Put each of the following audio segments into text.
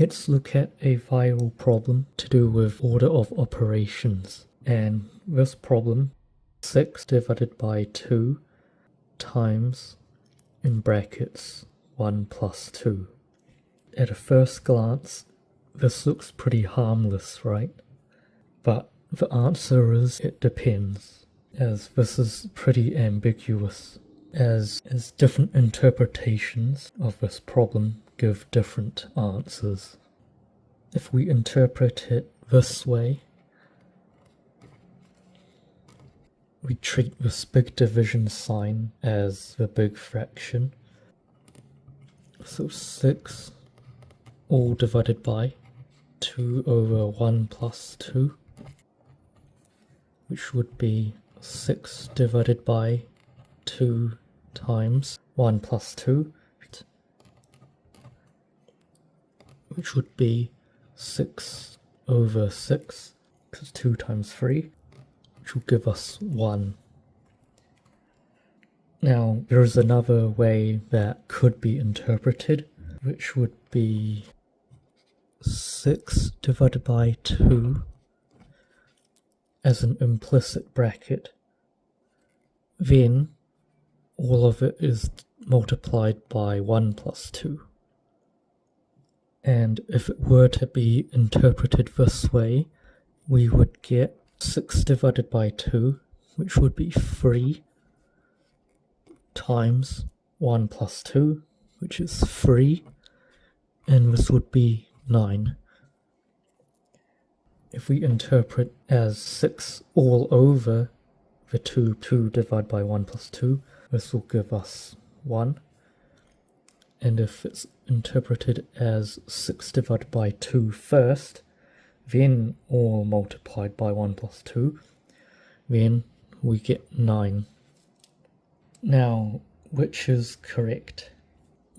Let's look at a viral problem to do with order of operations. And this problem, 6 divided by 2 times, in brackets, 1 plus 2. At a first glance, this looks pretty harmless, right? But the answer is it depends, as this is pretty ambiguous, as different interpretations of this problem give different answers. If we interpret it this way, we treat this big division sign as the big fraction. So 6 all divided by 2 over 1 plus 2, which would be 6 divided by 2 times 1 plus 2, which would be 6 over 6, because 2 times 3, which will give us 1. Now, there is another way that could be interpreted, which would be 6 divided by 2 as an implicit bracket, then all of it is multiplied by 1 plus 2. And if it were to be interpreted this way, we would get 6 divided by 2, which would be 3, times 1 plus 2, which is 3, and this would be 9. If we interpret as 6 all over the 2 divided by 1 plus 2, this will give us 1. And if it's interpreted as 6 divided by 2 first, then all multiplied by 1 plus 2, then we get 9. Now, which is correct?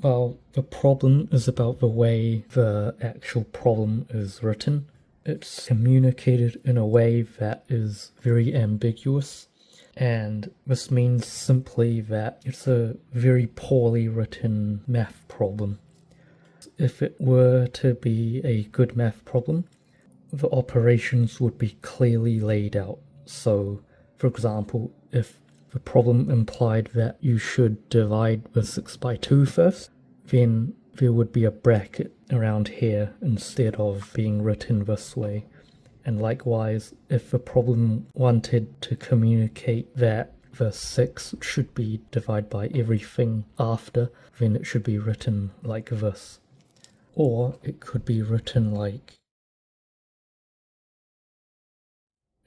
Well, the problem is about the way the actual problem is written. It's communicated in a way that is very ambiguous, and this means simply that it's a very poorly written math problem. If it were to be a good math problem, the operations would be clearly laid out. So, for example, if the problem implied that you should divide the 6 by 2 first, then there would be a bracket around here instead of being written this way. And likewise, if the problem wanted to communicate that the 6 should be divided by everything after, then it should be written like this. Or it could be written like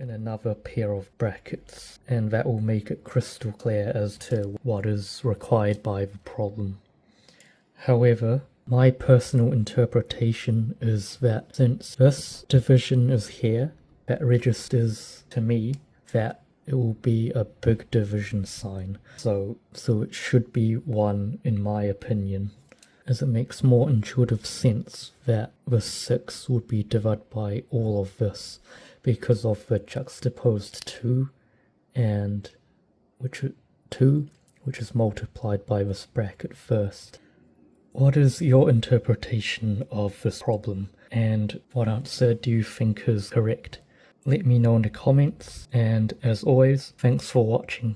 in another pair of brackets, and that will make it crystal clear as to what is required by the problem. However, my personal interpretation is that since this division is here, that registers to me that it will be a big division sign. So it should be 1 in my opinion, as it makes more intuitive sense that the 6 would be divided by all of this because of the juxtaposed 2 and which is multiplied by this bracket first. What is your interpretation of this problem, and what answer do you think is correct? Let me know in the comments, and as always, thanks for watching.